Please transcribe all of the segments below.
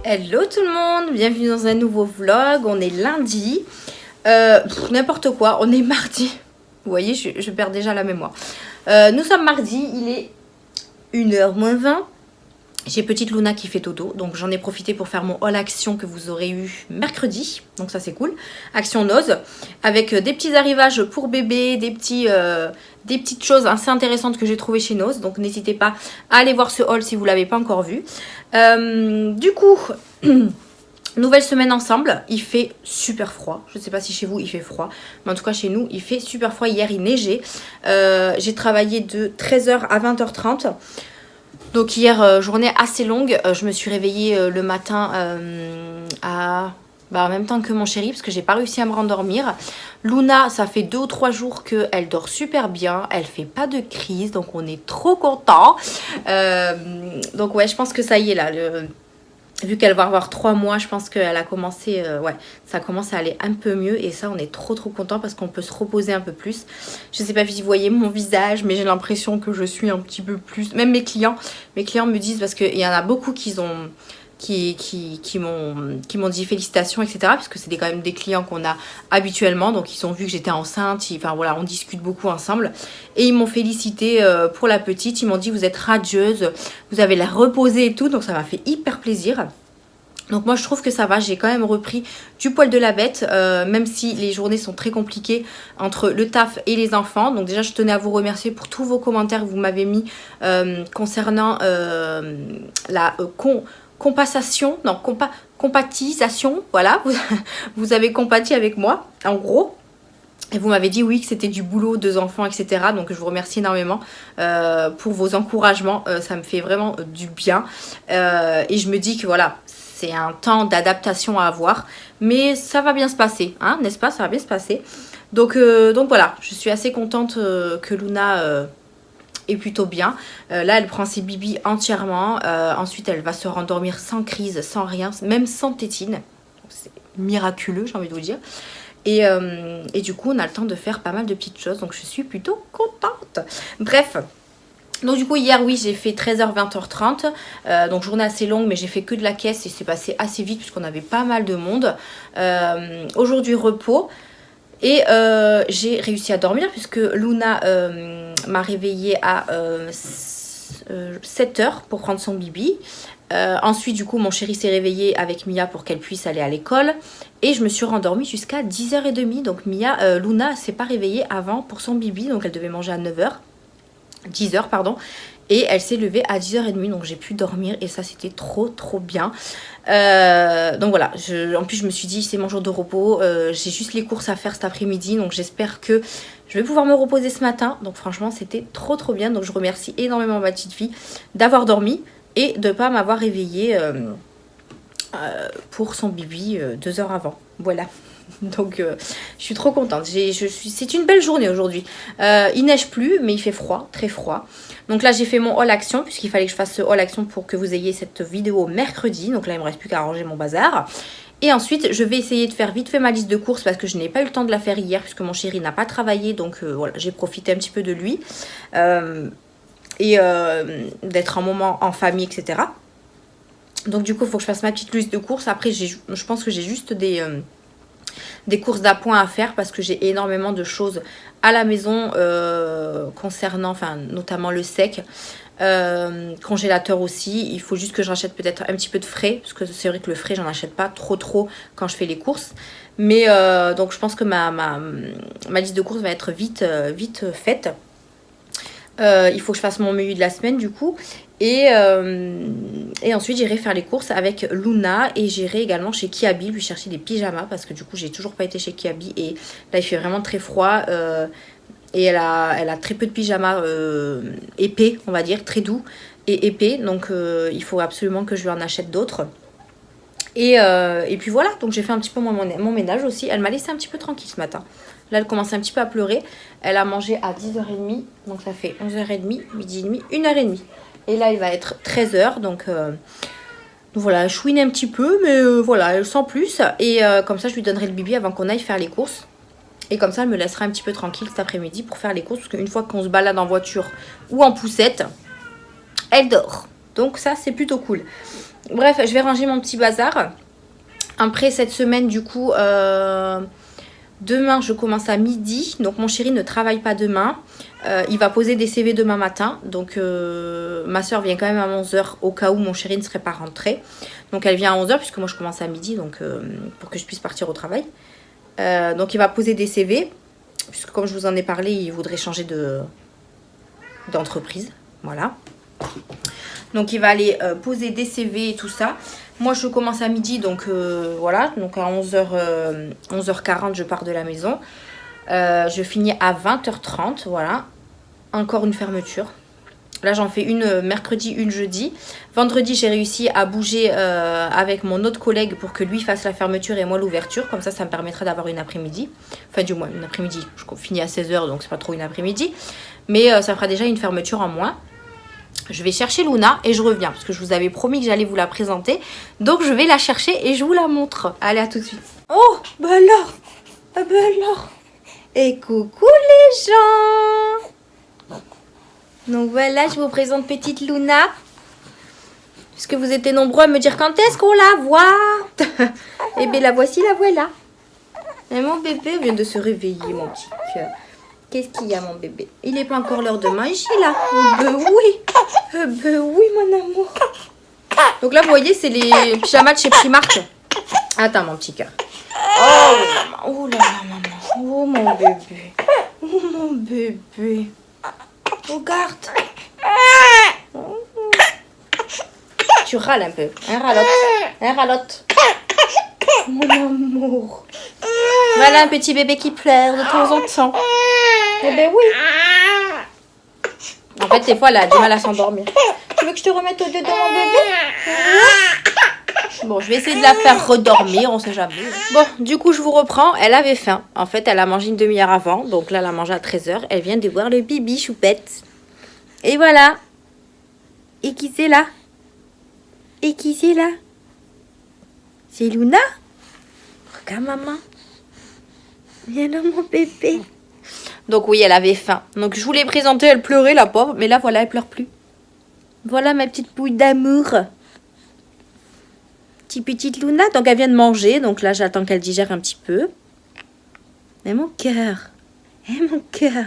Hello tout le monde, bienvenue dans un nouveau vlog. On est lundi, n'importe quoi, on est mardi. Vous voyez, je perds déjà la mémoire. Nous sommes mardi, il est 1h moins 20. J'ai petite Luna qui fait dodo, donc j'en ai profité pour faire mon haul action que vous aurez eu mercredi. Donc ça c'est cool. Action Nose, avec des petits arrivages pour bébé, des petites choses assez intéressantes que j'ai trouvées chez Nose. Donc n'hésitez pas à aller voir ce haul si vous ne l'avez pas encore vu. Du coup, nouvelle semaine ensemble. Il fait super froid. Je ne sais pas si chez vous il fait froid, mais en tout cas chez nous il fait super froid. Hier il neigeait. J'ai travaillé de 13h à 20h30. Donc hier, journée assez longue, je me suis réveillée le matin en même temps que mon chéri parce que j'ai pas réussi à me rendormir. Luna, ça fait 2 ou 3 jours qu'elle dort super bien, elle fait pas de crise, donc on est trop content. Donc ouais, je pense que ça y est là, vu qu'elle va avoir 3 mois, je pense qu'elle a commencé, ça commence à aller un peu mieux et ça on est trop content parce qu'on peut se reposer un peu plus. Je sais pas si vous voyez mon visage, mais j'ai l'impression que je suis un petit peu plus, même mes clients me disent, parce qu'il y en a beaucoup qui m'ont dit félicitations, etc. parce que c'est quand même des clients qu'on a habituellement, donc ils ont vu que j'étais enceinte, enfin voilà, on discute beaucoup ensemble et ils m'ont félicité pour la petite. Ils m'ont dit vous êtes radieuse, vous avez l'air reposée et tout, donc ça m'a fait hyper plaisir. Donc moi je trouve que ça va, j'ai quand même repris du poil de la bête, même si les journées sont très compliquées entre le taf et les enfants. Donc déjà je tenais à vous remercier pour tous vos commentaires que vous m'avez mis concernant compatisation, voilà, vous avez compati avec moi, en gros. Et vous m'avez dit oui que c'était du boulot, 2 enfants, etc. Donc je vous remercie énormément pour vos encouragements, ça me fait vraiment du bien. Et je me dis que voilà, c'est un temps d'adaptation à avoir, mais ça va bien se passer, hein, n'est-ce pas? Ça va bien se passer. Donc voilà, je suis assez contente que Luna est plutôt bien. Là elle prend ses bibis entièrement, ensuite elle va se rendormir sans crise, sans rien, même sans tétine. C'est miraculeux, j'ai envie de vous dire. Et du coup on a le temps de faire pas mal de petites choses, donc je suis plutôt contente. Bref, donc du coup hier oui j'ai fait 13h 20h30, donc journée assez longue, mais j'ai fait que de la caisse et c'est passé assez vite puisqu'on avait pas mal de monde. Aujourd'hui repos. Et j'ai réussi à dormir puisque Luna m'a réveillée à 7h pour prendre son bibi. Ensuite du coup mon chéri s'est réveillé avec Mia pour qu'elle puisse aller à l'école. Et je me suis rendormie jusqu'à 10h30. Donc Luna s'est pas réveillée avant pour son bibi. Donc elle devait manger à 10h pardon. Et elle s'est levée à 10h30, donc j'ai pu dormir et ça c'était trop bien. Donc voilà, en plus je me suis dit c'est mon jour de repos, j'ai juste les courses à faire cet après-midi, donc j'espère que je vais pouvoir me reposer ce matin. Donc franchement c'était trop bien, donc je remercie énormément ma petite fille d'avoir dormi et de ne pas m'avoir réveillée pour son bibi 2 heures avant. Voilà. Donc je suis trop contente, c'est une belle journée aujourd'hui. Il neige plus mais il fait froid, très froid. Donc là j'ai fait mon haul action puisqu'il fallait que je fasse ce haul action pour que vous ayez cette vidéo mercredi. Donc là il me reste plus qu'à ranger mon bazar. Et ensuite je vais essayer de faire vite fait ma liste de courses parce que je n'ai pas eu le temps de la faire hier puisque mon chéri n'a pas travaillé. Donc voilà, j'ai profité un petit peu de lui et d'être un moment en famille, etc. Donc du coup il faut que je fasse ma petite liste de courses. Après je pense que j'ai juste des courses d'appoint à faire parce que j'ai énormément de choses à la maison concernant, enfin notamment le sec, congélateur aussi. Il faut juste que je rachète peut-être un petit peu de frais parce que c'est vrai que le frais j'en achète pas trop quand je fais les courses. Mais donc je pense que ma liste de courses va être vite faite. Il faut que je fasse mon menu de la semaine du coup. Et ensuite j'irai faire les courses avec Luna et j'irai également chez Kiabi lui chercher des pyjamas parce que du coup j'ai toujours pas été chez Kiabi et là il fait vraiment très froid et elle a très peu de pyjamas épais, on va dire, très doux et épais, donc il faut absolument que je lui en achète d'autres. Et puis voilà, donc j'ai fait un petit peu mon ménage aussi. Elle m'a laissé un petit peu tranquille ce matin. Là, elle commençait un petit peu à pleurer. Elle a mangé à 10h30, donc ça fait 11h30, midi et demi, 1h30. Et là, il va être 13h, donc voilà, elle chouine un petit peu, mais voilà, sans plus. Et comme ça, je lui donnerai le bibi avant qu'on aille faire les courses. Et comme ça, elle me laissera un petit peu tranquille cet après-midi pour faire les courses. Parce qu'une fois qu'on se balade en voiture ou en poussette, elle dort. Donc ça, c'est plutôt cool. Bref, je vais ranger mon petit bazar. Après cette semaine, du coup, demain, je commence à midi. Donc, mon chéri ne travaille pas demain. Il va poser des CV demain matin. Donc, ma soeur vient quand même à 11 h au cas où mon chéri ne serait pas rentré. Donc, elle vient à 11 h puisque moi, je commence à midi. Donc, pour que je puisse partir au travail. Donc, il va poser des CV. Puisque, comme je vous en ai parlé, il voudrait changer d'entreprise. Voilà. Donc, il va aller poser des CV et tout ça. Moi, je commence à midi, donc voilà. Donc, à 11h40, je pars de la maison. Je finis à 20h30, voilà. Encore une fermeture. Là, j'en fais une mercredi, une jeudi. Vendredi, j'ai réussi à bouger avec mon autre collègue pour que lui fasse la fermeture et moi l'ouverture. Comme ça me permettra d'avoir une après-midi. Enfin, du moins, une après-midi. Je finis à 16h, donc c'est pas trop une après-midi. Mais ça fera déjà une fermeture en moins. Je vais chercher Luna et je reviens parce que je vous avais promis que j'allais vous la présenter. Donc je vais la chercher et je vous la montre. Allez, à tout de suite. Oh, bah alors. Ah bah alors. Et coucou les gens. Donc voilà, je vous présente petite Luna. Puisque vous étiez nombreux à me dire quand est-ce qu'on la voit. Et bien la voici, la voilà. Et mon bébé vient de se réveiller, mon petit cœur. Qu'est-ce qu'il y a, mon bébé? Il n'est pas encore l'heure de manger, là. Oui, mon amour. Donc là, vous voyez, c'est les pyjamas de chez Primark. Attends, mon petit cœur. Oh, maman. Oh là là, maman. Oh, mon bébé. Oh, mon bébé. Regarde. Oh. Tu râles un peu. Un ralote. Mon amour. Voilà un petit bébé qui pleure de temps en temps. Eh ben oui. En fait, des fois, elle a du mal à s'endormir. Tu veux que je te remette au dedans, mon bébé? Bon, je vais essayer de la faire redormir, on sait jamais. Bon, du coup, je vous reprends. Elle avait faim. En fait, elle a mangé une demi-heure avant. Donc là, elle a mangé à 13 h. Elle vient de voir le bibi choupette. Et voilà. Et qui c'est là? Et qui c'est là? C'est Luna? Regarde, maman. Viens là, mon bébé. Donc oui, elle avait faim. Donc je vous l'ai présentée, elle pleurait, la pauvre. Mais là, voilà, elle pleure plus. Voilà ma petite pouille d'amour. Petite Luna. Donc elle vient de manger. Donc là, j'attends qu'elle digère un petit peu. Et mon cœur. Et mon cœur.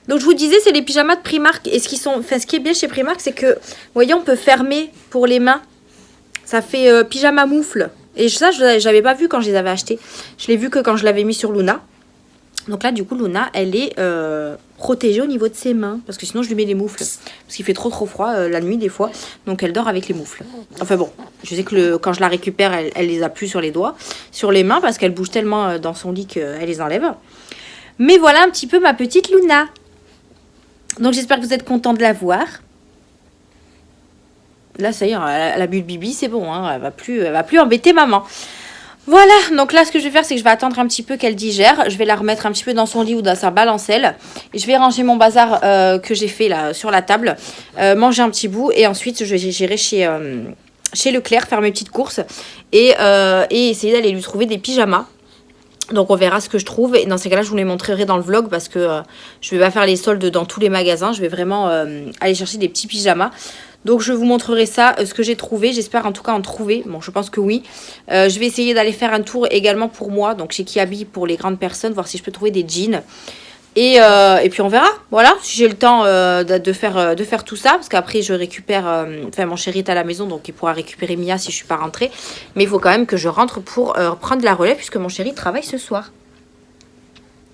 Donc je vous disais, c'est les pyjamas de Primark. Et ce qui est bien chez Primark, c'est que, vous voyez, on peut fermer pour les mains. Ça fait pyjama moufle. Et ça, je n'avais pas vu quand je les avais achetés. Je l'ai vu que quand je l'avais mis sur Luna. Donc là, du coup, Luna, elle est protégée au niveau de ses mains. Parce que sinon, je lui mets des moufles. Parce qu'il fait trop froid la nuit, des fois. Donc, elle dort avec les moufles. Enfin bon, je sais que quand je la récupère, elle les a plus sur les doigts. Sur les mains, parce qu'elle bouge tellement dans son lit qu'elle les enlève. Mais voilà un petit peu ma petite Luna. Donc, j'espère que vous êtes contents de la voir. Là, ça y est, elle a bu le bibi, c'est bon. Hein, elle va plus embêter maman. Voilà, donc là, ce que je vais faire, c'est que je vais attendre un petit peu qu'elle digère. Je vais la remettre un petit peu dans son lit ou dans sa balancelle. Et je vais ranger mon bazar que j'ai fait là sur la table. Manger un petit bout. Et ensuite, j'irai chez Leclerc faire mes petites courses. Et essayer d'aller lui trouver des pyjamas. Donc on verra ce que je trouve. Et dans ces cas-là, je vous les montrerai dans le vlog. Parce que je vais pas faire les soldes dans tous les magasins. Je vais vraiment aller chercher des petits pyjamas. Donc je vous montrerai ça, ce que j'ai trouvé. J'espère en tout cas en trouver. Bon, je pense que oui. Je vais essayer d'aller faire un tour également pour moi. Donc chez Kiabi pour les grandes personnes. Voir si je peux trouver des jeans. Et puis on verra. Voilà. Si j'ai le temps de faire tout ça. Parce qu'après je récupère... Enfin mon chéri est à la maison. Donc il pourra récupérer Mia si je suis pas rentrée. Mais il faut quand même que je rentre pour prendre la relève. Puisque mon chéri travaille ce soir.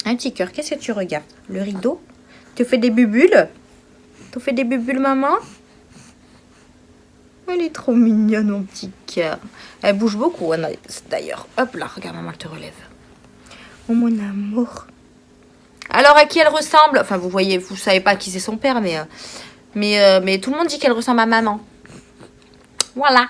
Un petit cœur. Qu'est-ce que tu regardes? Le rideau? Tu fais des bubules? Tu fais des bubules, maman? Elle est trop mignonne, mon petit cœur. Elle bouge beaucoup, d'ailleurs. Hop là, regarde, maman, elle te relève. Oh, mon amour. Alors, à qui elle ressemble? Enfin, vous voyez, vous savez pas qui c'est son père, mais tout le monde dit qu'elle ressemble à maman. Voilà.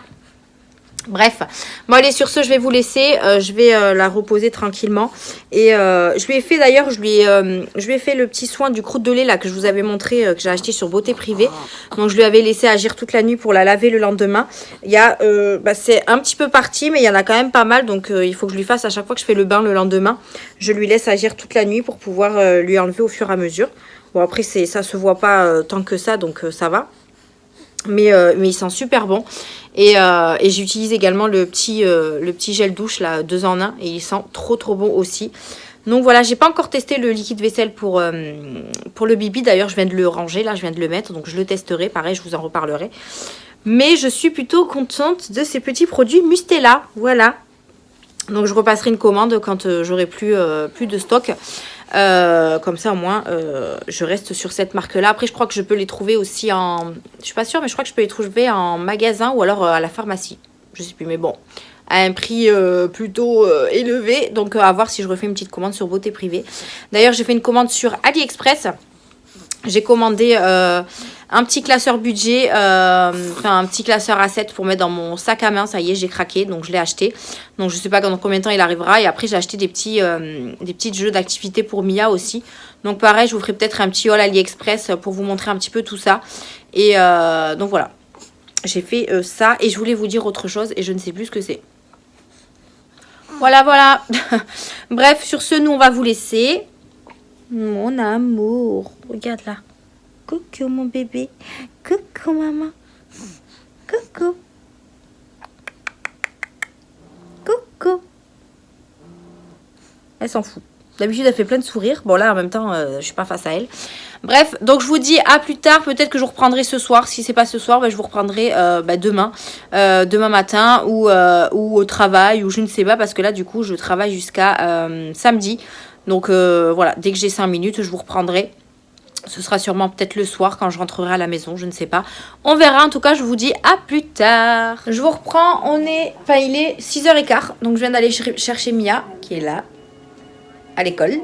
Bref, bon allez, sur ce je vais vous laisser, je vais la reposer tranquillement. Et je lui ai fait d'ailleurs, je lui ai fait le petit soin du croûte de lait là que je vous avais montré, que j'ai acheté sur Beauté Privée. Donc je lui avais laissé agir toute la nuit pour la laver le lendemain. Il y a, c'est un petit peu parti mais il y en a quand même pas mal. Donc il faut que je lui fasse à chaque fois que je fais le bain le lendemain. Je lui laisse agir toute la nuit pour pouvoir lui enlever au fur et à mesure. Bon après ça se voit pas tant que ça donc ça va. Mais il sent super bon. Et j'utilise également le petit gel douche là, 2 en 1. Et il sent trop bon aussi. Donc voilà, j'ai pas encore testé le liquide vaisselle pour le Bibi. D'ailleurs, je viens de le ranger, là, je viens de le mettre. Donc je le testerai, pareil, je vous en reparlerai. Mais je suis plutôt contente de ces petits produits Mustela. Voilà. Donc je repasserai une commande quand j'aurai plus de stock. Comme ça au moins je reste sur cette marque là. Après je crois que je peux les trouver aussi en... Je suis pas sûre mais je crois que je peux les trouver en magasin ou alors à la pharmacie. Je sais plus mais bon. À un prix plutôt élevé. Donc à voir si je refais une petite commande sur Beauté Privée. D'ailleurs j'ai fait une commande sur AliExpress. J'ai commandé un petit classeur budget, enfin un petit classeur A7 pour mettre dans mon sac à main. Ça y est, j'ai craqué, donc je l'ai acheté. Donc je sais pas dans combien de temps il arrivera. Et après j'ai acheté des petits jeux d'activité pour Mia aussi. Donc pareil, je vous ferai peut-être un petit haul AliExpress pour vous montrer un petit peu tout ça. Et donc voilà, j'ai fait ça. Et je voulais vous dire autre chose et je ne sais plus ce que c'est. Voilà. Bref, sur ce, nous on va vous laisser. Mon amour, regarde là. Coucou mon bébé. Coucou maman. Coucou. Coucou. Elle s'en fout. D'habitude elle fait plein de sourires. Bon là en même temps je suis pas face à elle. Bref, donc je vous dis à plus tard. Peut-être que je vous reprendrai ce soir. Si c'est pas ce soir, je vous reprendrai demain. Demain matin ou au travail ou je ne sais pas. Parce que là du coup je travaille jusqu'à samedi. Donc voilà, dès que j'ai 5 minutes, je vous reprendrai. Ce sera sûrement peut-être le soir quand je rentrerai à la maison, je ne sais pas. On verra, en tout cas, je vous dis à plus tard. Je vous reprends, il est 6h15. Donc je viens d'aller chercher Mia, qui est là, à l'école.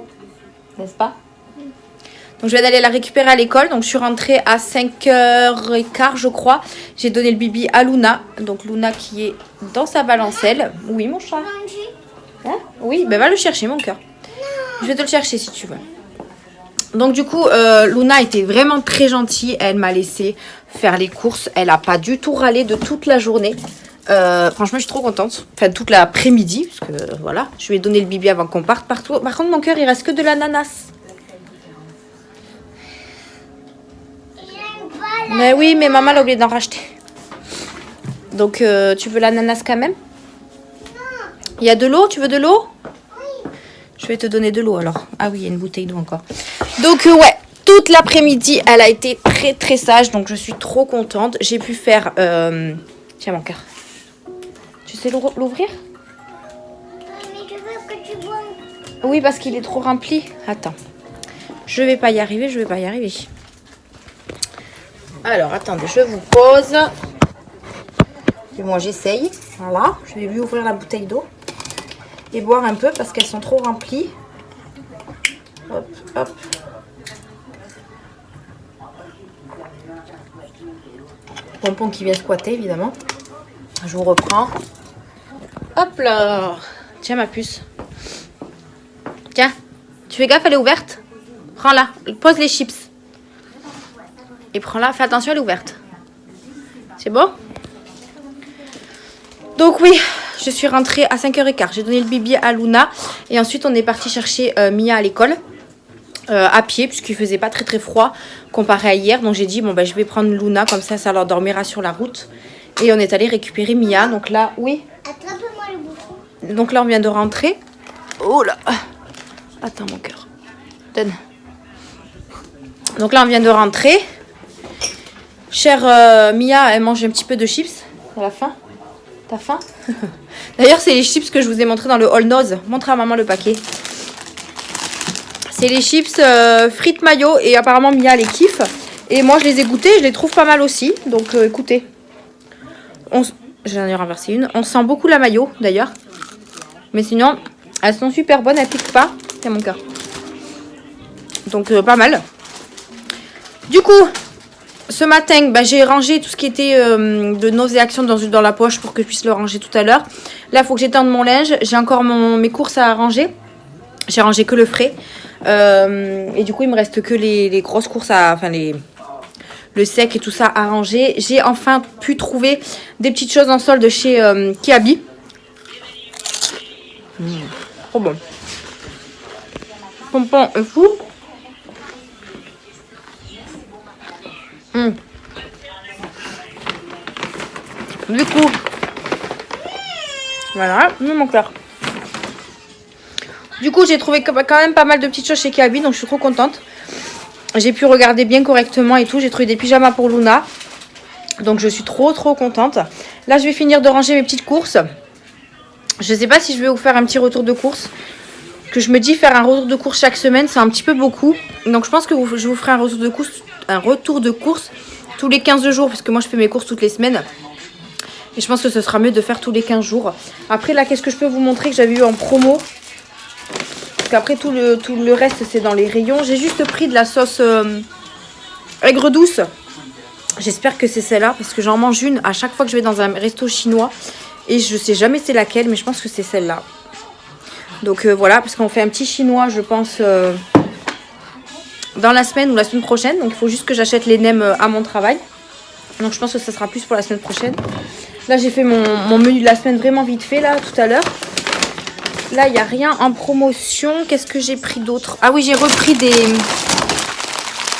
N'est-ce pas? Donc je viens d'aller la récupérer à l'école. Donc je suis rentrée à 5h15, je crois. J'ai donné le bibi à Luna. Donc Luna qui est dans sa balancelle. Oui, mon chat. Hein? Oui, va le chercher, mon cœur. Je vais te le chercher si tu veux. Donc du coup, Luna était vraiment très gentille. Elle m'a laissé faire les courses. Elle n'a pas du tout râlé de toute la journée. Franchement, je suis trop contente. Enfin, toute l'après-midi. Parce que voilà, je lui ai donné le bibi avant qu'on parte partout. Par contre, mon cœur, il reste que de l'ananas. Mais oui, mais maman a oublié d'en racheter. Donc, tu veux l'ananas quand même? Il y a de l'eau? Tu veux de l'eau? Je vais te donner de l'eau alors. Ah oui, il y a une bouteille d'eau encore. Donc ouais, toute l'après-midi, elle a été très sage. Donc je suis trop contente. J'ai pu faire... Tiens mon cœur. Tu sais l'ouvrir? Mais je veux que tu boives. Oui, parce qu'il est trop rempli. Attends. Je vais pas y arriver. Alors, attendez, je vous pose. Et moi, j'essaye. Voilà. Je vais lui ouvrir la bouteille d'eau. Et boire un peu parce qu'elles sont trop remplies. Hop. Pompon qui vient squatter évidemment. Je vous reprends. Hop là. Tiens ma puce. Tiens. Tu fais gaffe, elle est ouverte. Prends-la. Pose les chips. Et prends-la. Fais attention, elle est ouverte. C'est bon? Donc oui. Je suis rentrée à 5h15. J'ai donné le bibi à Luna. Et ensuite, on est parti chercher Mia à l'école. À pied, puisqu'il faisait pas très froid comparé à hier. Donc j'ai dit, je vais prendre Luna. Comme ça leur dormira sur la route. Et on est allé récupérer Mia. Donc là, oui. Attrape-moi le bouton. Donc là, on vient de rentrer. Oh là. Attends, mon cœur. Donne. Donc là, on vient de rentrer. Chère Mia, elle mange un petit peu de chips. À la fin. T'as faim? D'ailleurs, c'est les chips que je vous ai montré dans le haul Nose. Montre à maman le paquet. C'est les chips frites mayo. Et apparemment, Mia les kiffe. Et moi, je les ai goûtés. Je les trouve pas mal aussi. Donc, écoutez. J'en ai renversé une. On sent beaucoup la mayo, d'ailleurs. Mais sinon, elles sont super bonnes. Elles piquent pas. C'est mon cœur. Donc, pas mal. Du coup... Ce matin, j'ai rangé tout ce qui était de Nose et Action dans la poche pour que je puisse le ranger tout à l'heure. Là, il faut que j'étende mon linge. J'ai encore mes courses à ranger. J'ai rangé que le frais. Et du coup, il me reste que les grosses courses le sec et tout ça à ranger. J'ai enfin pu trouver des petites choses en solde chez Kiabi. Trop bon. Pompon est fou. Du coup, voilà, mon cœur. Du coup, j'ai trouvé quand même pas mal de petites choses chez Kaby, donc je suis trop contente. J'ai pu regarder bien correctement et tout. J'ai trouvé des pyjamas pour Luna. Donc je suis trop contente. Là, je vais finir de ranger mes petites courses. Je sais pas si je vais vous faire un petit retour de course. Que je me dis faire un retour de course chaque semaine, c'est un petit peu beaucoup. Donc je pense que je vous ferai un retour de course tous les 15 jours. Parce que moi, je fais mes courses toutes les semaines. Et je pense que ce sera mieux de faire tous les 15 jours. Après, là, qu'est-ce que je peux vous montrer que j'avais eu en promo? Parce qu'après, tout le reste, c'est dans les rayons. J'ai juste pris de la sauce aigre douce. J'espère que c'est celle-là. Parce que j'en mange une à chaque fois que je vais dans un resto chinois. Et je sais jamais c'est laquelle, mais je pense que c'est celle-là. Donc voilà, parce qu'on fait un petit chinois, je pense, dans la semaine ou la semaine prochaine. Donc il faut juste que j'achète les nems à mon travail. Donc je pense que ça sera plus pour la semaine prochaine. Là, j'ai fait mon menu de la semaine vraiment vite fait, là, tout à l'heure. Là, il n'y a rien en promotion. Qu'est-ce que j'ai pris d'autre? Ah oui, j'ai repris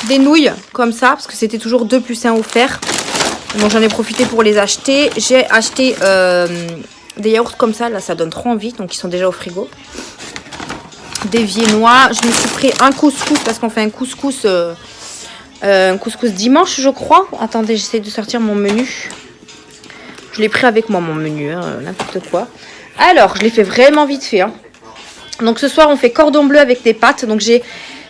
des nouilles, comme ça, parce que c'était toujours 2 plus 1 offert. Donc j'en ai profité pour les acheter. J'ai acheté des yaourts comme ça. Là, ça donne trop envie. Donc ils sont déjà au frigo. Des viennois. Je me suis pris un couscous parce qu'on fait un couscous dimanche, je crois. Attendez, j'essaie de sortir mon menu. Je l'ai pris avec moi, mon menu. Hein, n'importe quoi. Alors, je l'ai fait vraiment vite fait. Hein. Donc ce soir, on fait cordon bleu avec des pâtes. Donc j'ai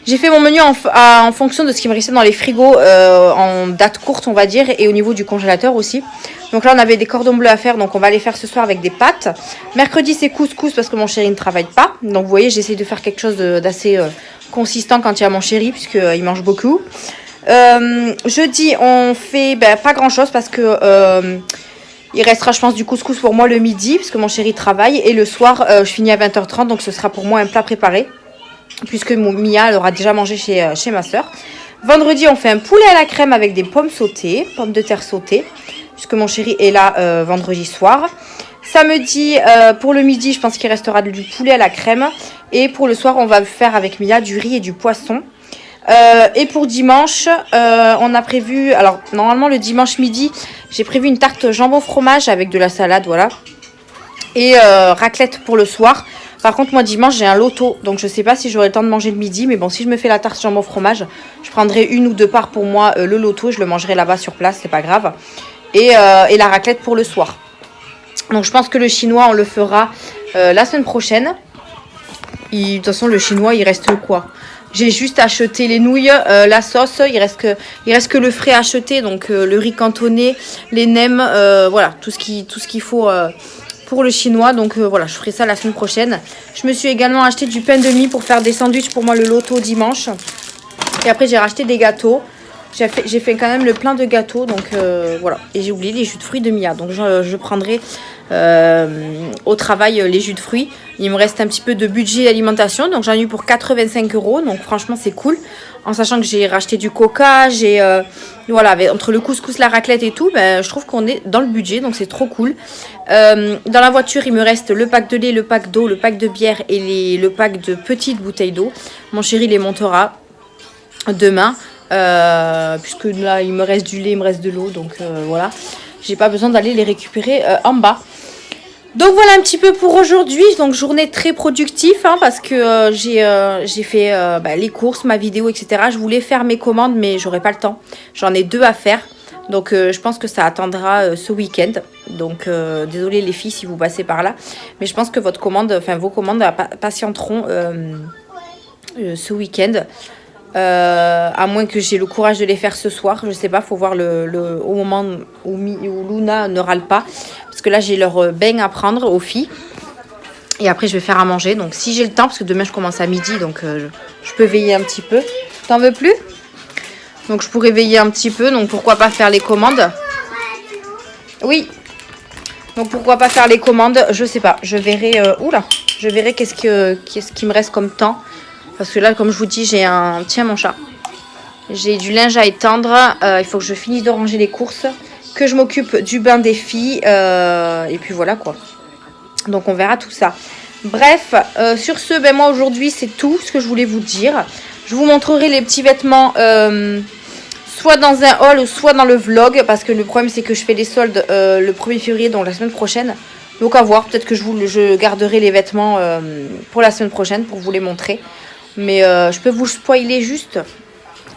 fait mon menu en fonction de ce qui me restait dans les frigos en date courte, on va dire, et au niveau du congélateur aussi. Donc là, on avait des cordons bleus à faire, donc on va les faire ce soir avec des pâtes. Mercredi, c'est couscous parce que mon chéri ne travaille pas. Donc vous voyez, j'essaie de faire quelque chose d'assez consistant quand il y a mon chéri, puisqu'il mange beaucoup. Jeudi, on fait pas grand-chose parce que... il restera, je pense, du couscous pour moi le midi, parce que mon chéri travaille. Et le soir, je finis à 20h30, donc ce sera pour moi un plat préparé. Puisque Mia, elle aura déjà mangé chez ma soeur. Vendredi, on fait un poulet à la crème avec des pommes sautées, pommes de terre sautées. Puisque mon chéri est là vendredi soir. Samedi, pour le midi, je pense qu'il restera du poulet à la crème. Et pour le soir, on va faire avec Mia du riz et du poisson. Et pour dimanche, on a prévu... Alors, normalement, le dimanche midi, j'ai prévu une tarte jambon fromage avec de la salade, voilà. Et raclette pour le soir. Par contre, moi, dimanche, j'ai un loto. Donc, je sais pas si j'aurai le temps de manger le midi. Mais bon, si je me fais la tarte jambon fromage, je prendrai 1 ou 2 parts pour moi le loto. Je le mangerai là-bas sur place, c'est pas grave. Et la raclette pour le soir. Donc, je pense que le chinois, on le fera la semaine prochaine. De toute façon, le chinois, il reste quoi? J'ai juste acheté les nouilles, la sauce, il reste que le frais à acheter, donc le riz cantonné, les nems, voilà, tout ce qu'il faut pour le chinois. Donc voilà, je ferai ça la semaine prochaine. Je me suis également acheté du pain de mie pour faire des sandwichs pour moi le loto dimanche. Et après j'ai racheté des gâteaux. J'ai fait quand même le plein de gâteaux, donc voilà. Et j'ai oublié les jus de fruits de Mia, donc je prendrai au travail les jus de fruits. Il me reste un petit peu de budget d'alimentation, donc j'en ai eu pour 85 €, donc franchement c'est cool. En sachant que j'ai racheté du coca, voilà, entre le couscous, la raclette et tout, je trouve qu'on est dans le budget, donc c'est trop cool. Dans la voiture, il me reste le pack de lait, le pack d'eau, le pack de bière et le pack de petites bouteilles d'eau. Mon chéri les montera demain. Puisque là il me reste du lait, il me reste de l'eau, donc voilà, j'ai pas besoin d'aller les récupérer en bas. Donc voilà un petit peu pour aujourd'hui. Donc journée très productive hein, parce que j'ai fait les courses, ma vidéo, etc. Je voulais faire mes commandes mais j'aurai pas le temps, j'en ai 2 à faire. Donc je pense que ça attendra ce week-end. Donc désolé les filles si vous passez par là, mais je pense que vos commandes patienteront ce week-end. À moins que j'ai le courage de les faire ce soir, je sais pas, faut voir au moment où Luna ne râle pas, parce que là j'ai leur bain à prendre aux filles et après je vais faire à manger, donc si j'ai le temps, parce que demain je commence à midi, donc je peux veiller un petit peu. T'en veux plus? Donc je pourrais veiller un petit peu, donc pourquoi pas faire les commandes? Oui, donc pourquoi pas faire les commandes, je sais pas, je verrai je verrai qu'est-ce qui me reste comme temps. Parce que là, comme je vous dis, tiens mon chat. J'ai du linge à étendre. Il faut que je finisse de ranger les courses. Que je m'occupe du bain des filles. Et puis voilà quoi. Donc on verra tout ça. Bref, sur ce, moi aujourd'hui, c'est tout ce que je voulais vous dire. Je vous montrerai les petits vêtements soit dans un haul, soit dans le vlog. Parce que le problème, c'est que je fais les soldes le 1er février, donc la semaine prochaine. Donc à voir, peut-être que je garderai les vêtements pour la semaine prochaine pour vous les montrer. Mais je peux vous spoiler juste.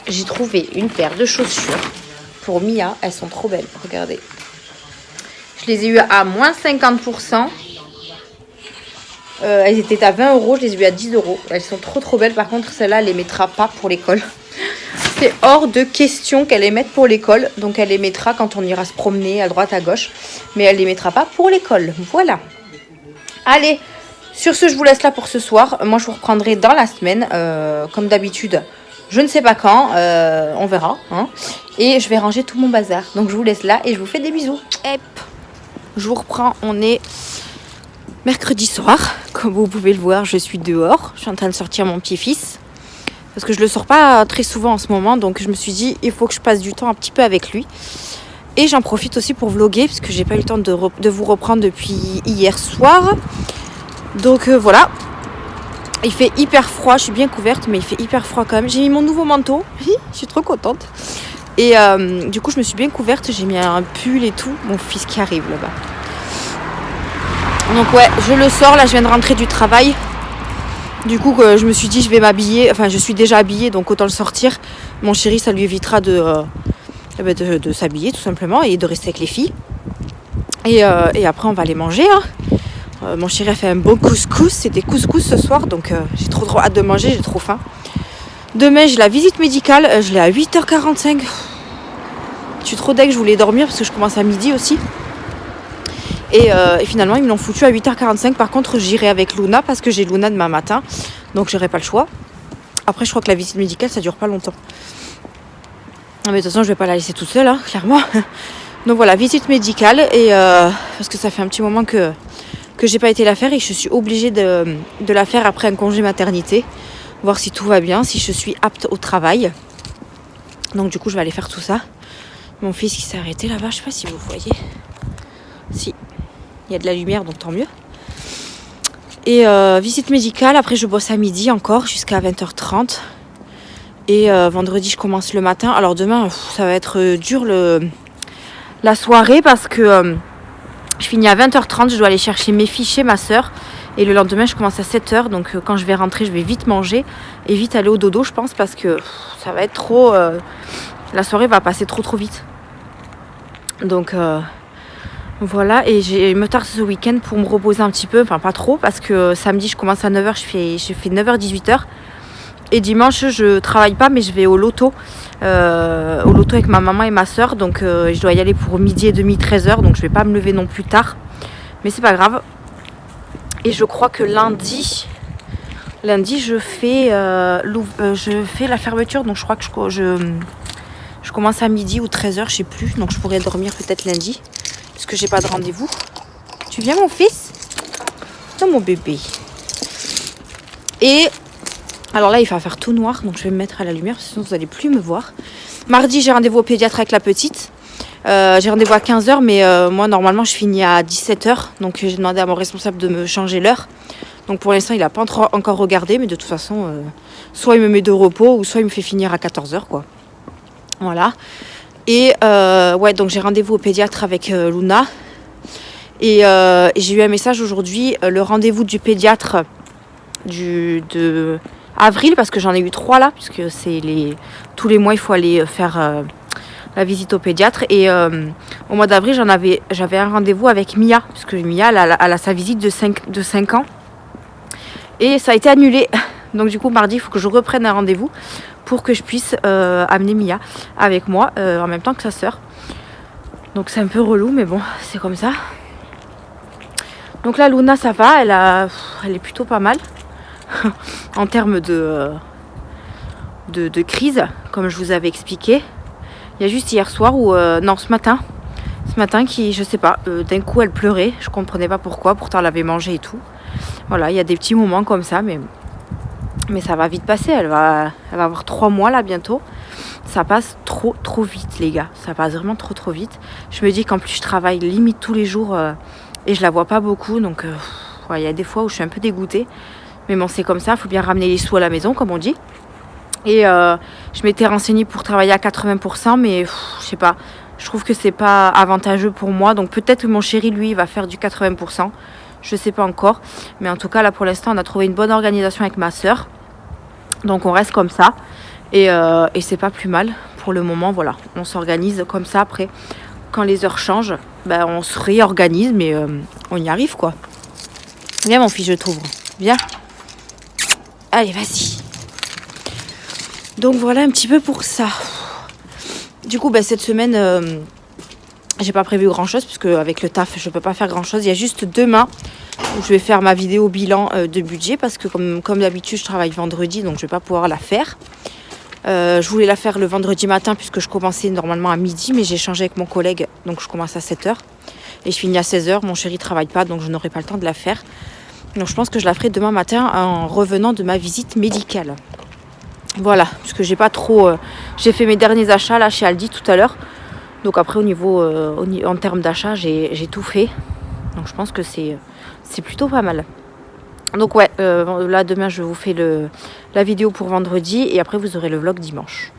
J'ai trouvé une paire de chaussures pour Mia. Elles sont trop belles, regardez. Je les ai eues à moins 50%. Elles étaient à 20 €, je les ai eues à 10 €. Elles sont trop belles. Par contre, celle-là, elle les mettra pas pour l'école. C'est hors de question qu'elle les mette pour l'école. Donc elle les mettra quand on ira se promener à droite, à gauche. Mais elle les mettra pas pour l'école. Voilà. Allez, sur ce, je vous laisse là pour ce soir. Moi, je vous reprendrai dans la semaine. Comme d'habitude, je ne sais pas quand. On verra. Hein. Et je vais ranger tout mon bazar. Donc je vous laisse là et je vous fais des bisous. Hop. Je vous reprends. On est mercredi soir. Comme vous pouvez le voir, je suis dehors. Je suis en train de sortir mon petit-fils. Parce que je le sors pas très souvent en ce moment. Donc je me suis dit, il faut que je passe du temps un petit peu avec lui. Et j'en profite aussi pour vlogger. Parce que j'ai pas eu le temps de vous reprendre depuis hier soir. Donc voilà. Il fait hyper froid. Je suis bien couverte. Mais il fait hyper froid quand même. J'ai mis mon nouveau manteau. Je suis trop contente. Et du coup je me suis bien couverte. J'ai mis un pull et tout. Mon fils qui arrive là-bas. Donc ouais, je le sors. Là je viens de rentrer du travail. Du coup, je me suis dit, je vais m'habiller. Enfin, je suis déjà habillée, donc autant le sortir. Mon chéri, ça lui évitera de s'habiller, tout simplement, et de rester avec les filles. Et après, on va aller manger. Hein. Mon chéri a fait un bon couscous. C'était couscous ce soir, donc j'ai trop hâte de manger, j'ai trop faim. Demain, j'ai la visite médicale. Je l'ai à 8h45. Je suis trop deg, je voulais dormir, parce que je commence à midi aussi. Et finalement, ils me l'ont foutu à 8h45. Par contre, j'irai avec Luna parce que j'ai Luna demain matin. Donc, j'aurai pas le choix. Après, je crois que la visite médicale, ça dure pas longtemps. Mais de toute façon, je vais pas la laisser toute seule, hein, clairement. Donc voilà, visite médicale. Et parce que ça fait un petit moment que j'ai pas été la faire et que je suis obligée de la faire après un congé maternité. Voir si tout va bien, si je suis apte au travail. Donc, du coup, je vais aller faire tout ça. Mon fils qui s'est arrêté là-bas, je sais pas si vous voyez. Si. Il y a de la lumière, donc tant mieux. Et visite médicale. Après, je bosse à midi encore jusqu'à 20h30. Et vendredi, je commence le matin. Alors demain, ça va être dur la soirée parce que je finis à 20h30. Je dois aller chercher mes filles chez ma soeur. Et le lendemain, je commence à 7h. Donc quand je vais rentrer, je vais vite manger et vite aller au dodo, je pense, parce que ça va être trop... la soirée va passer trop vite. Donc... Voilà, et je me tarde ce week-end pour me reposer un petit peu, enfin pas trop, parce que samedi je commence à 9h, je fais 9h-18h. Et dimanche je travaille pas, mais je vais au loto avec ma maman et ma soeur. Donc je dois y aller pour midi et demi, 13h, donc je vais pas me lever non plus tard. Mais c'est pas grave. Et je crois que lundi je fais la fermeture, donc je crois que je commence à midi ou 13h, je sais plus. Donc je pourrais dormir peut-être lundi. Parce que j'ai pas de rendez-vous. Tu viens mon fils? Non mon bébé. Et alors là il va faire tout noir. Donc je vais me mettre à la lumière. Sinon vous allez plus me voir. Mardi j'ai rendez-vous au pédiatre avec la petite. J'ai rendez-vous à 15h. Mais moi normalement je finis à 17h. Donc j'ai demandé à mon responsable de me changer l'heure. Donc pour l'instant il a pas encore regardé. Mais de toute façon soit il me met de repos. Ou soit il me fait finir à 14h quoi. Voilà. Et ouais, donc j'ai rendez-vous au pédiatre avec Luna. Et j'ai eu un message aujourd'hui, le rendez-vous du pédiatre de avril, parce que j'en ai eu 3 là, puisque c'est tous les mois il faut aller faire la visite au pédiatre. Et au mois d'avril j'avais un rendez-vous avec Mia, puisque Mia elle a sa visite de 5 ans. Et ça a été annulé. Donc du coup mardi il faut que je reprenne un rendez-vous pour que je puisse amener Mia avec moi en même temps que sa sœur. Donc c'est un peu relou, mais bon, c'est comme ça. Donc là Luna ça va, elle est plutôt pas mal en termes de crise, comme je vous avais expliqué. Il y a juste hier soir ou non, ce matin qui, je sais pas, d'un coup elle pleurait, je comprenais pas pourquoi, pourtant elle avait mangé et tout. Voilà, il y a des petits moments comme ça, mais ça va vite passer. Elle va avoir 3 mois là bientôt. Ça passe trop vite les gars. Ça passe vraiment trop vite. Je me dis qu'en plus je travaille limite tous les jours et je la vois pas beaucoup. Donc ouais, y a des fois où je suis un peu dégoûtée. Mais bon, c'est comme ça, il faut bien ramener les sous à la maison comme on dit. Et je m'étais renseignée pour travailler à 80%, mais je sais pas. Je trouve que c'est pas avantageux pour moi. Donc peut-être que mon chéri, lui, va faire du 80%. Je sais pas encore. Mais en tout cas, là, pour l'instant, on a trouvé une bonne organisation avec ma sœur. Donc on reste comme ça. Et c'est pas plus mal pour le moment. Voilà, on s'organise comme ça. Après, quand les heures changent, ben, on se réorganise. Mais on y arrive, quoi. Viens, mon fils, je t'ouvre. Viens. Allez, vas-y. Donc voilà un petit peu pour ça. Du coup, ben, cette semaine, j'ai pas prévu grand chose, puisque avec le taf, je peux pas faire grand chose. Il y a juste demain où je vais faire ma vidéo bilan de budget, parce que comme d'habitude, je travaille vendredi, donc je vais pas pouvoir la faire. Je voulais la faire le vendredi matin, puisque je commençais normalement à midi, mais j'ai changé avec mon collègue, donc je commence à 7h. Et je finis à 16h. Mon chéri travaille pas, donc je n'aurai pas le temps de la faire. Donc je pense que je la ferai demain matin en revenant de ma visite médicale. Voilà, parce que j'ai pas trop... j'ai fait mes derniers achats là chez Aldi tout à l'heure. Donc après en termes d'achat, j'ai tout fait. Donc je pense que c'est plutôt pas mal. Donc ouais, là demain je vous fais la vidéo pour vendredi. Et après vous aurez le vlog dimanche.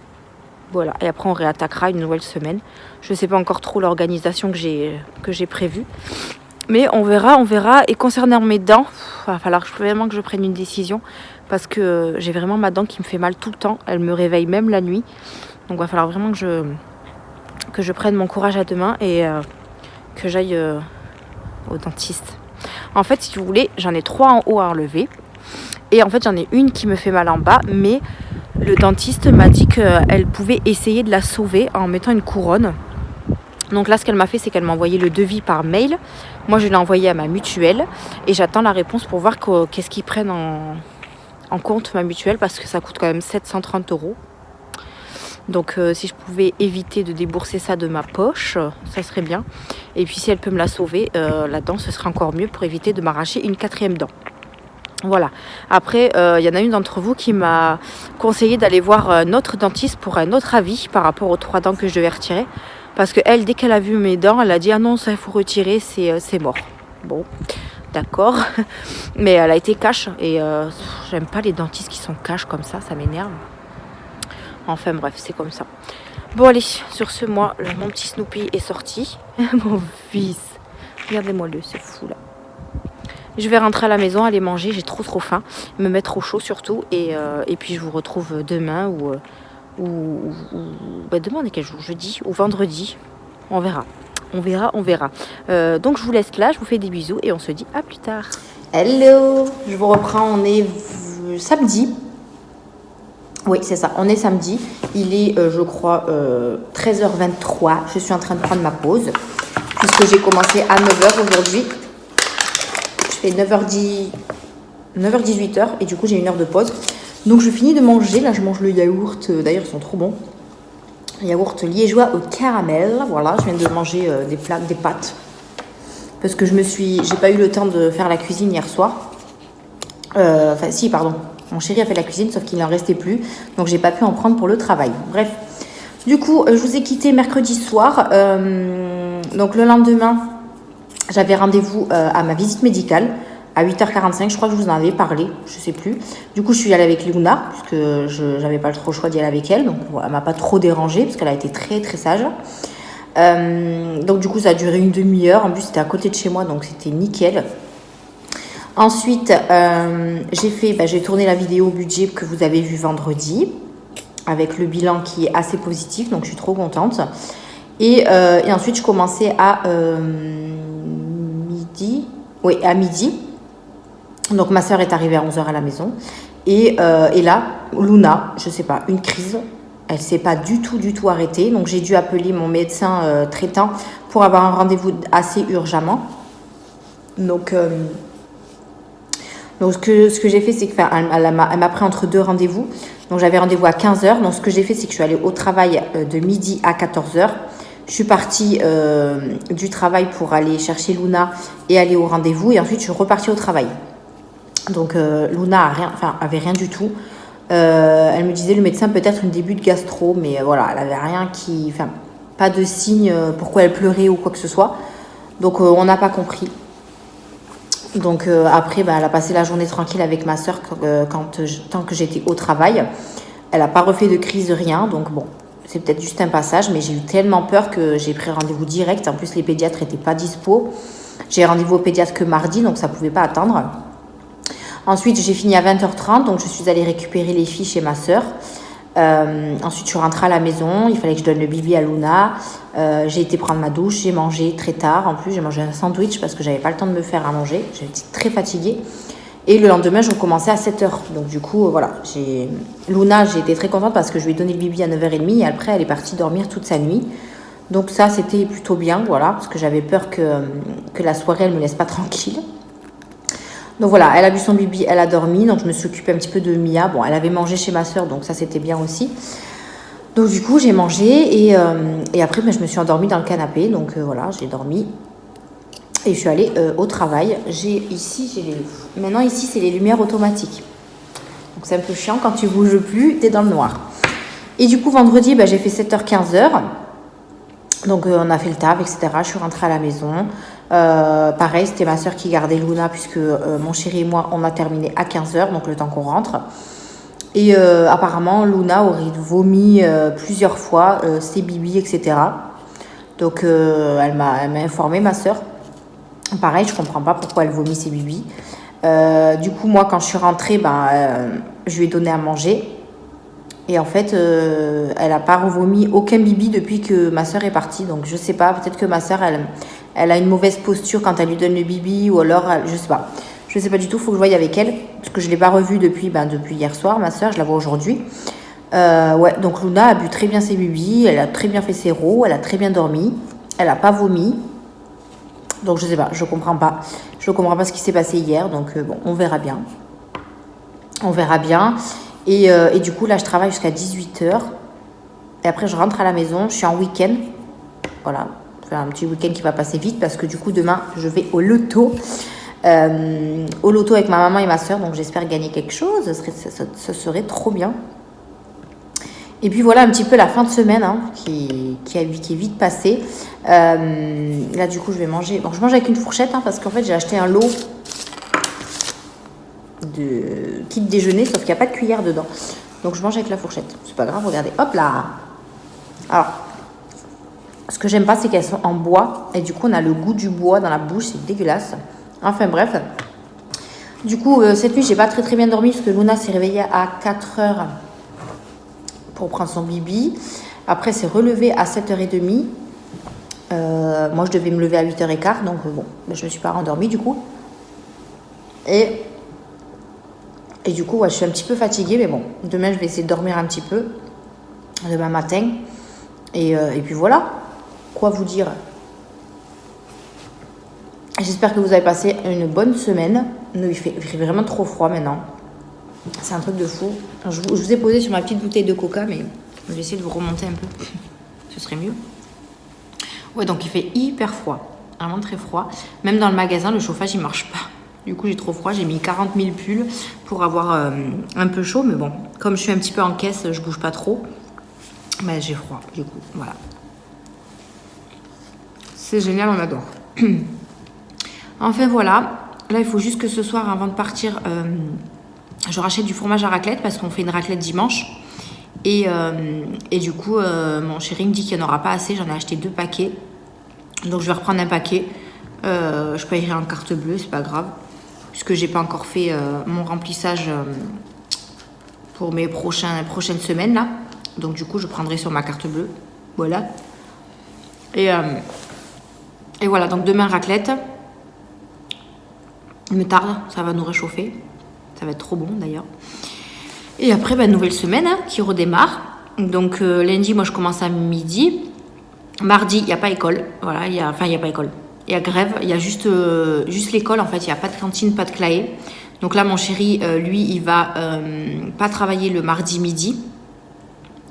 Voilà, et après on réattaquera une nouvelle semaine. Je sais pas encore trop l'organisation que j'ai prévue. Mais on verra. Et concernant mes dents, il va falloir vraiment que je prenne une décision. Parce que j'ai vraiment ma dent qui me fait mal tout le temps. Elle me réveille même la nuit. Donc il va falloir vraiment que je prenne mon courage à deux mains et que j'aille au dentiste. En fait, si vous voulez, j'en ai 3 en haut à enlever. Et en fait, j'en ai une qui me fait mal en bas. Mais le dentiste m'a dit qu'elle pouvait essayer de la sauver en mettant une couronne. Donc là, ce qu'elle m'a fait, c'est qu'elle m'a envoyé le devis par mail. Moi, je l'ai envoyé à ma mutuelle. Et j'attends la réponse pour voir qu'est-ce qu'ils prennent en compte, ma mutuelle. Parce que ça coûte quand même 730 €. Donc si je pouvais éviter de débourser ça de ma poche, ça serait bien. Et puis si elle peut me la sauver, là-dedans, ce serait encore mieux pour éviter de m'arracher une 4e dent. Voilà. Après, y en a une d'entre vous qui m'a conseillé d'aller voir un autre dentiste pour un autre avis par rapport aux 3 dents que je devais retirer. Parce que elle, dès qu'elle a vu mes dents, elle a dit « Ah non, ça, il faut retirer, c'est mort. » Bon, d'accord. Mais elle a été cash. Et j'aime pas les dentistes qui sont cash comme ça m'énerve. Enfin bref, c'est comme ça. Bon allez, sur ce, moi, mon petit Snoopy est sorti. Mon fils. Regardez-moi le, c'est fou là. Je vais rentrer à la maison, aller manger, j'ai trop faim. Me mettre au chaud surtout. Et puis je vous retrouve demain ou demain on est quel jour? Jeudi ou vendredi. On verra. Donc je vous laisse là, je vous fais des bisous et on se dit à plus tard. Hello, je vous reprends, on est samedi. Oui, c'est ça, on est samedi. Il est, je crois, 13h23. Je suis en train de prendre ma pause. Puisque j'ai commencé à 9h aujourd'hui. Je fais 9h18h. Et du coup, j'ai 1 heure de pause. Donc, je finis de manger. Là, je mange le yaourt. D'ailleurs, ils sont trop bons. Yaourt liégeois au caramel. Voilà, je viens de manger des pâtes. Parce que j'ai pas eu le temps de faire la cuisine hier soir. Enfin, si, pardon. Mon chéri a fait la cuisine, sauf qu'il n'en restait plus. Donc, j'ai pas pu en prendre pour le travail. Bref. Du coup, je vous ai quitté mercredi soir. Donc, le lendemain, j'avais rendez-vous à ma visite médicale à 8h45. Je crois que je vous en avais parlé. Je sais plus. Du coup, je suis allée avec Luna, puisque je n'avais pas trop le choix d'y aller avec elle. Donc, elle m'a pas trop dérangée, parce qu'elle a été très, très sage. Donc, du coup, ça a duré une demi-heure. En plus, c'était à côté de chez moi, donc c'était nickel. Ensuite, j'ai tourné la vidéo budget que vous avez vue vendredi avec le bilan qui est assez positif, donc je suis trop contente. Et ensuite, je commençais à midi. Oui, à midi. Donc, ma soeur est arrivée à 11h à la maison. Et là, Luna, je sais pas, une crise. Elle s'est pas du tout arrêtée. Donc, j'ai dû appeler mon médecin traitant pour avoir un rendez-vous assez urgemment. Donc, ce que j'ai fait, c'est qu'elle m'a pris entre 2 rendez-vous. Donc, j'avais rendez-vous à 15h. Donc, ce que j'ai fait, c'est que je suis allée au travail de midi à 14h. Je suis partie du travail pour aller chercher Luna et aller au rendez-vous. Et ensuite, je suis repartie au travail. Donc, Luna avait rien du tout. Elle me disait, le médecin, peut-être une début de gastro. Mais voilà, elle avait rien pas de signe pourquoi elle pleurait ou quoi que ce soit. Donc, on n'a pas compris. Donc après, elle a passé la journée tranquille avec ma soeur tant que j'étais au travail. Elle n'a pas refait de crise, rien. Donc bon, c'est peut-être juste un passage. Mais j'ai eu tellement peur que j'ai pris rendez-vous direct. En plus, les pédiatres n'étaient pas dispo. J'ai rendez-vous au pédiatre que mardi, donc ça ne pouvait pas attendre. Ensuite, j'ai fini à 20h30. Donc je suis allée récupérer les filles chez ma sœur. Ensuite, je suis rentrée à la maison. Il fallait que je donne le bibi à Luna. J'ai été prendre ma douche. J'ai mangé très tard. En plus, j'ai mangé un sandwich parce que j'avais pas le temps de me faire à manger. J'étais très fatiguée. Et le lendemain, je recommençais à 7h. Donc du coup, voilà. Luna, j'ai été très contente parce que je lui ai donné le bibi à 9h30. Et après, elle est partie dormir toute sa nuit. Donc ça, c'était plutôt bien, voilà. Parce que j'avais peur que la soirée, elle me laisse pas tranquille. Donc voilà, elle a bu son bibi, elle a dormi. Donc je me suis occupée un petit peu de Mia. Bon, elle avait mangé chez ma soeur, donc ça, c'était bien aussi. Donc du coup, j'ai mangé. Et après, je me suis endormie dans le canapé. Donc voilà, j'ai dormi. Et je suis allée au travail. Maintenant, ici, c'est les lumières automatiques. Donc, c'est un peu chiant. Quand tu bouges plus, tu es dans le noir. Et du coup, vendredi, j'ai fait 7h-15h. Donc, on a fait le taf, etc. Je suis rentrée à la maison. Pareil, c'était ma soeur qui gardait Luna puisque mon chéri et moi, on a terminé à 15h, donc le temps qu'on rentre. Et apparemment, Luna aurait vomi plusieurs fois ses bibis, etc. Donc, elle m'a informé, ma soeur. Pareil, je comprends pas pourquoi elle vomit ses bibis. Du coup, moi, quand je suis rentrée, je lui ai donné à manger. Et en fait, elle n'a pas revomi aucun bibi depuis que ma soeur est partie. Donc, je sais pas, peut-être que ma soeur, elle a une mauvaise posture quand elle lui donne le bibi. Ou alors, je sais pas. Je sais pas du tout, il faut que je voie avec elle. Parce que je ne l'ai pas revue depuis hier soir, ma soeur. Je la vois aujourd'hui. Ouais, donc Luna a bu très bien ses bibis. Elle a très bien fait ses rots. Elle a très bien dormi. Elle n'a pas vomi. Donc je sais pas, je comprends pas. Je comprends pas ce qui s'est passé hier. Donc bon, on verra bien. On verra bien. Et du coup, là, je travaille jusqu'à 18h. Et après, je rentre à la maison. Je suis en week-end. Voilà. C'est un petit week-end qui va passer vite parce que du coup, demain, je vais au loto. Au loto avec ma maman et ma soeur. Donc j'espère gagner quelque chose. Ce serait trop bien. Et puis voilà un petit peu la fin de semaine qui est vite passée. Là du coup je vais manger. Bon, je mange avec une fourchette parce qu'en fait j'ai acheté un lot de kit déjeuner sauf qu'il n'y a pas de cuillère dedans. Donc je mange avec la fourchette. C'est pas grave, regardez. Hop là. Alors, ce que j'aime pas c'est qu'elles sont en bois et du coup on a le goût du bois dans la bouche, c'est dégueulasse. Enfin bref. Du coup cette nuit j'ai pas très bien dormi parce que Luna s'est réveillée à 4h. Pour prendre son bibi. Après, c'est relevé à 7h30. Moi, je devais me lever à 8h15. Donc, bon, je ne me suis pas rendormie du coup. Et du coup, ouais, je suis un petit peu fatiguée. Mais bon, demain, je vais essayer de dormir un petit peu. Demain matin. Et puis voilà. Quoi vous dire? J'espère que vous avez passé une bonne semaine. Nous, il fait vraiment trop froid maintenant. C'est un truc de fou. Je vous ai posé sur ma petite bouteille de coca, mais je vais essayer de vous remonter un peu. Ce serait mieux. Ouais, donc il fait hyper froid. Vraiment très froid. Même dans le magasin, le chauffage, il marche pas. Du coup, j'ai trop froid. J'ai mis 40 000 pulls pour avoir un peu chaud. Mais bon, comme je suis un petit peu en caisse, je bouge pas trop. Mais j'ai froid, du coup. Voilà. C'est génial, on adore. Enfin, voilà. Là, il faut juste que ce soir, avant de partir... je rachète du fromage à raclette parce qu'on fait une raclette dimanche. Et du coup, mon chéri me dit qu'il n'y en aura pas assez. J'en ai acheté 2 paquets. Donc, je vais reprendre un paquet. Je payerai en carte bleue, c'est pas grave. Puisque j'ai pas encore fait mon remplissage pour mes prochaines semaines, là. Donc, du coup, je prendrai sur ma carte bleue. Voilà. Et voilà, donc demain, raclette. Il me tarde, ça va nous réchauffer. Ça va être trop bon d'ailleurs. Et après, nouvelle semaine qui redémarre. Donc lundi, moi je commence à midi. Mardi, il n'y a pas école. Voilà, il n'y a pas école. Il y a grève. Il y a juste l'école en fait. Il n'y a pas de cantine, pas de claé. Donc là, mon chéri, lui, il va pas travailler le mardi midi.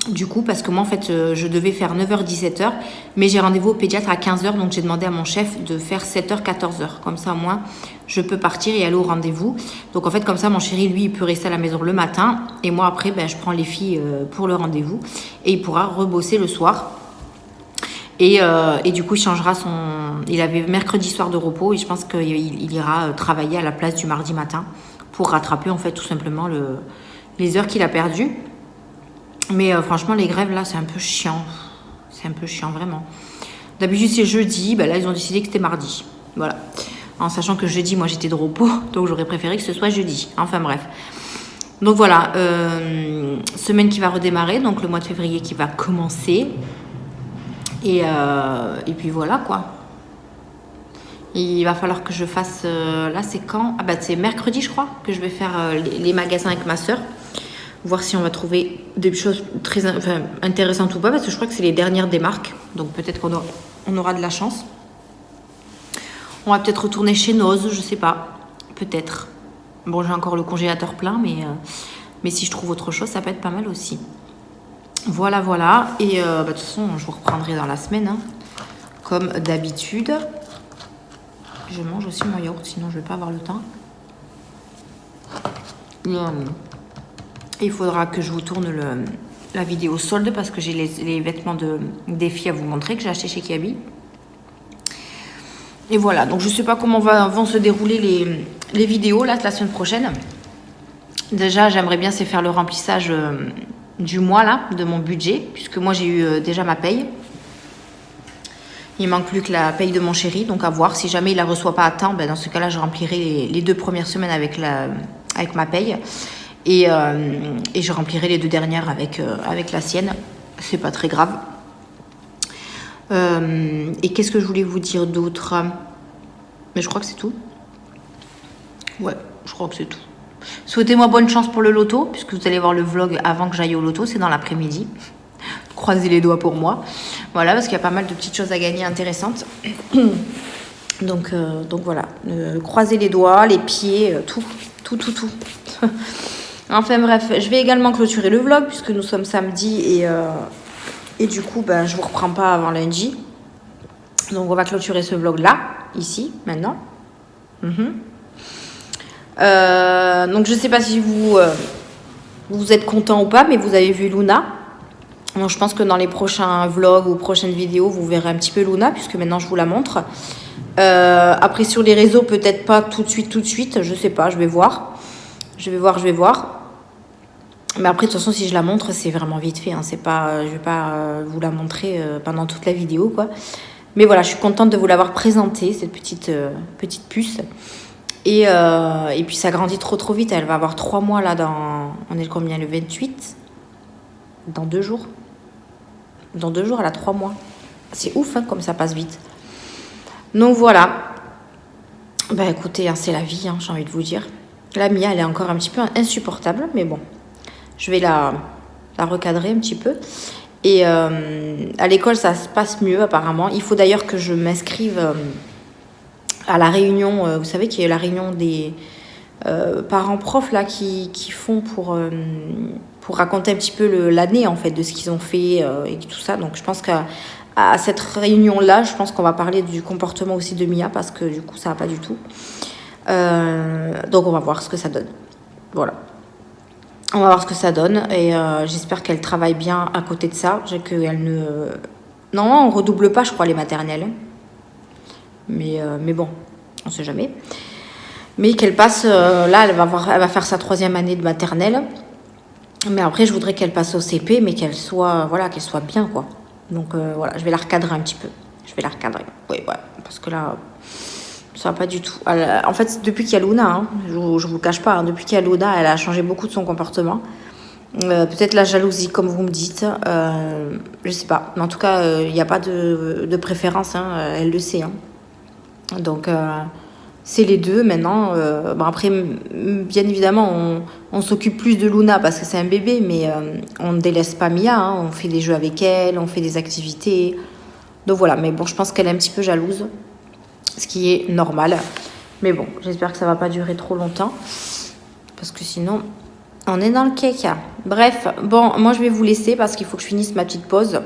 Du coup, parce que moi, en fait, je devais faire 9h-17h, mais j'ai rendez-vous au pédiatre à 15h, donc j'ai demandé à mon chef de faire 7h-14h. Comme ça, au moins, je peux partir et aller au rendez-vous. Donc, en fait, comme ça, mon chéri, lui, il peut rester à la maison le matin. Et moi, après, je prends les filles pour le rendez-vous. Et il pourra rebosser le soir. Et du coup, il changera son... Il avait mercredi soir de repos et je pense qu'il ira travailler à la place du mardi matin pour rattraper, en fait, tout simplement les heures qu'il a perdues. Mais franchement, les grèves, là, c'est un peu chiant. C'est un peu chiant, vraiment. D'habitude, c'est jeudi. Ben là, ils ont décidé que c'était mardi. Voilà. En sachant que jeudi, moi, j'étais de repos. Donc, j'aurais préféré que ce soit jeudi. Enfin, bref. Donc, voilà. Semaine qui va redémarrer. Donc, le mois de février qui va commencer. Et puis, voilà, quoi. Il va falloir que je fasse... là, c'est quand? Ah, bah, c'est mercredi, je crois, que je vais faire les magasins avec ma soeur. Voir si on va trouver des choses très intéressantes ou pas, parce que je crois que c'est les dernières des marques. Donc peut-être qu'on aura de la chance. On va peut-être retourner chez Noz, je sais pas. Peut-être. Bon, j'ai encore le congélateur plein, mais si je trouve autre chose, ça peut être pas mal aussi. Voilà, voilà. Et de toute façon, je vous reprendrai dans la semaine, hein, comme d'habitude. Je mange aussi mon yaourt, sinon je vais pas avoir le temps. Il faudra que je vous tourne la vidéo solde parce que j'ai les vêtements des filles à vous montrer que j'ai acheté chez Kiabi. Et voilà, donc je sais pas comment vont se dérouler les vidéos là la semaine prochaine. Déjà, j'aimerais bien c'est faire le remplissage du mois là, de mon budget, puisque moi j'ai eu déjà ma paye. Il manque plus que la paye de mon chéri, donc à voir. Si jamais il la reçoit pas à temps, ben dans ce cas-là, je remplirai les 2 premières semaines avec ma paye. Et je remplirai les 2 dernières avec la sienne. C'est pas très grave. Et qu'est-ce que je voulais vous dire d'autre? Mais je crois que c'est tout. Ouais, je crois que c'est tout. Souhaitez-moi bonne chance pour le loto, puisque vous allez voir le vlog avant que j'aille au loto. C'est dans l'après-midi. Croisez les doigts pour moi. Voilà, parce qu'il y a pas mal de petites choses à gagner intéressantes. Donc voilà. Croisez les doigts, les pieds, tout. Enfin bref, je vais également clôturer le vlog puisque nous sommes samedi et du coup, ben, je vous reprends pas avant lundi. Donc on va clôturer ce vlog là, ici, maintenant. Donc je sais pas si vous êtes content ou pas, mais vous avez vu Luna. Donc je pense que dans les prochains vlogs ou prochaines vidéos, vous verrez un petit peu Luna puisque maintenant je vous la montre. Après sur les réseaux, peut-être pas tout de suite, je sais pas, je vais voir. Je vais voir. Mais après, de toute façon, si je la montre, c'est vraiment vite fait. Hein. C'est pas, je vais pas vous la montrer pendant toute la vidéo, quoi. Mais voilà, je suis contente de vous l'avoir présentée, cette petite puce. Et puis, ça grandit trop vite. Elle va avoir 3 mois, là, on est combien, le 28 ? Dans 2 jours. Dans 2 jours, elle a 3 mois. C'est ouf, hein, comme ça passe vite. Donc, voilà. Bah, écoutez, hein, c'est la vie, hein, j'ai envie de vous dire. La Mia, elle est encore un petit peu insupportable, mais bon. Je vais la recadrer un petit peu. Et à l'école, ça se passe mieux apparemment. Il faut d'ailleurs que je m'inscrive à la réunion. Vous savez qu'il y a la réunion des parents-profs là qui font pour raconter un petit peu l'année en fait de ce qu'ils ont fait et tout ça. Donc je pense qu'à cette réunion-là, je pense qu'on va parler du comportement aussi de Mia parce que du coup, ça va pas du tout. Donc on va voir ce que ça donne. Voilà. On va voir ce que ça donne et j'espère qu'elle travaille bien à côté de ça. Qu'elle ne... Non, on redouble pas, je crois, les maternelles. Mais bon, on sait jamais. Mais qu'elle passe... là, elle va faire sa 3e année de maternelle. Mais après, je voudrais qu'elle passe au CP, mais qu'elle soit bien, quoi. Donc voilà, je vais la recadrer un petit peu. Oui, ouais, parce que là... Ça va pas du tout. En fait, depuis qu'il y a Luna, hein, je vous le cache pas, hein, depuis qu'il y a Luna, elle a changé beaucoup de son comportement. Peut-être la jalousie, comme vous me dites. Je sais pas. Mais en tout cas, il n'y a pas de préférence. Hein, elle le sait. Hein. Donc, c'est les deux maintenant. Bon, après, bien évidemment, on s'occupe plus de Luna parce que c'est un bébé, mais on ne délaisse pas Mia. Hein, on fait des jeux avec elle, on fait des activités. Donc voilà. Mais bon, je pense qu'elle est un petit peu jalouse. Ce qui est normal. Mais bon, j'espère que ça va pas durer trop longtemps. Parce que sinon, on est dans le cake. Bref, bon, moi je vais vous laisser parce qu'il faut que je finisse ma petite pause.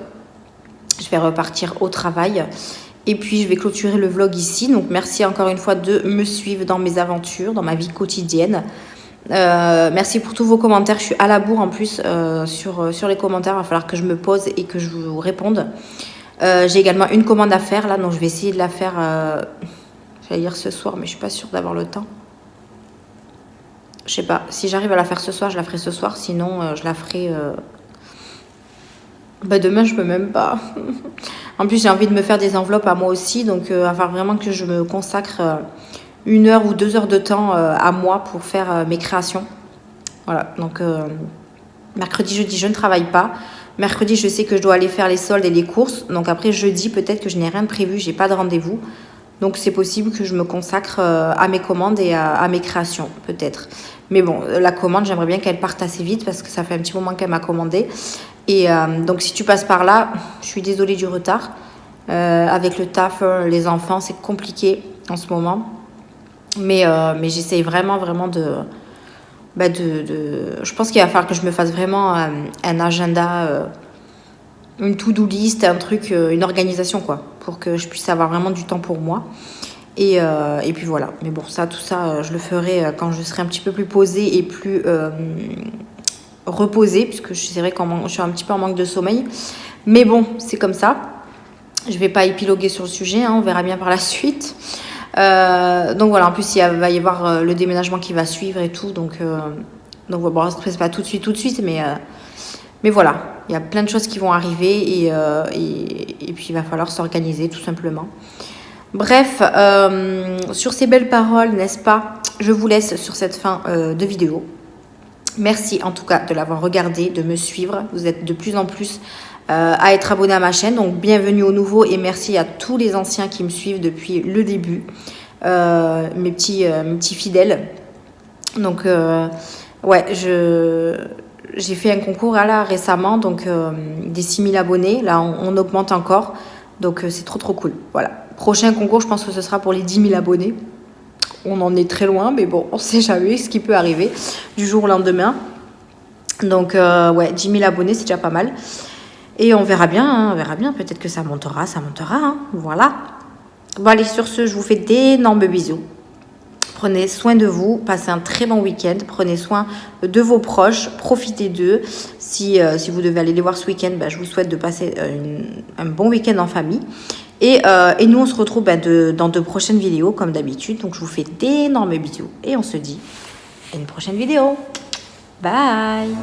Je vais repartir au travail. Et puis je vais clôturer le vlog ici. Donc merci encore une fois de me suivre dans mes aventures, dans ma vie quotidienne. Merci pour tous vos commentaires. Je suis à la bourre en plus sur les commentaires. Il va falloir que je me pose et que je vous réponde. J'ai également une commande à faire là, donc je vais essayer de la faire, j'allais dire ce soir, mais je suis pas sûre d'avoir le temps. Je sais pas, si j'arrive à la faire ce soir, je la ferai ce soir, sinon je la ferai Bah demain, je peux même pas. En plus, j'ai envie de me faire des enveloppes à moi aussi. Donc, il va falloir vraiment que je me consacre 1 heure ou 2 heures de temps à moi pour faire mes créations. Voilà. Donc, mercredi, jeudi, je ne travaille pas. Mercredi, je sais que je dois aller faire les soldes et les courses. Donc, après, jeudi, peut-être que je n'ai rien de prévu. J'ai pas de rendez-vous. Donc, c'est possible que je me consacre à mes commandes et à mes créations, peut-être. Mais bon, la commande, j'aimerais bien qu'elle parte assez vite parce que ça fait un petit moment qu'elle m'a commandé. Et donc, si tu passes par là, je suis désolée du retard. Avec le taf, les enfants, c'est compliqué en ce moment. Mais j'essaye vraiment, vraiment je pense qu'il va falloir que je me fasse vraiment un agenda, une to-do list, un truc, une organisation, quoi, pour que je puisse avoir vraiment du temps pour moi. Et puis voilà. Mais bon, tout ça, je le ferai quand je serai un petit peu plus posée et plus reposée, puisque c'est vrai que je suis un petit peu en manque de sommeil. Mais bon, c'est comme ça. Je vais pas épiloguer sur le sujet, hein, on verra bien par la suite. Donc voilà, en plus, va y avoir le déménagement qui va suivre et tout. Donc bon, c'est pas tout de suite, mais voilà, il y a plein de choses qui vont arriver et puis il va falloir s'organiser tout simplement. Bref, sur ces belles paroles, n'est-ce pas, je vous laisse sur cette fin de vidéo. Merci en tout cas de l'avoir regardé, de me suivre. Vous êtes de plus en plus à être abonné à ma chaîne. Donc bienvenue aux nouveaux et merci à tous les anciens qui me suivent depuis le début. Mes petits fidèles. Donc ouais, j'ai fait un concours là récemment, donc des 6000 abonnés. Là, on augmente encore. Donc c'est trop cool. Voilà. Prochain concours, je pense que ce sera pour les 10 000 abonnés. On en est très loin, mais bon, on sait jamais ce qui peut arriver du jour au lendemain. Donc ouais, 10 000 abonnés, c'est déjà pas mal. Et on verra bien, hein, on verra bien. Peut-être que ça montera, hein, voilà. Bon allez, sur ce, je vous fais d'énormes bisous. Prenez soin de vous, passez un très bon week-end, prenez soin de vos proches, profitez d'eux. Si vous devez aller les voir ce week-end, je vous souhaite de passer un bon week-end en famille. Et nous, on se retrouve dans de prochaines vidéos, comme d'habitude. Donc, je vous fais d'énormes bisous et on se dit à une prochaine vidéo. Bye!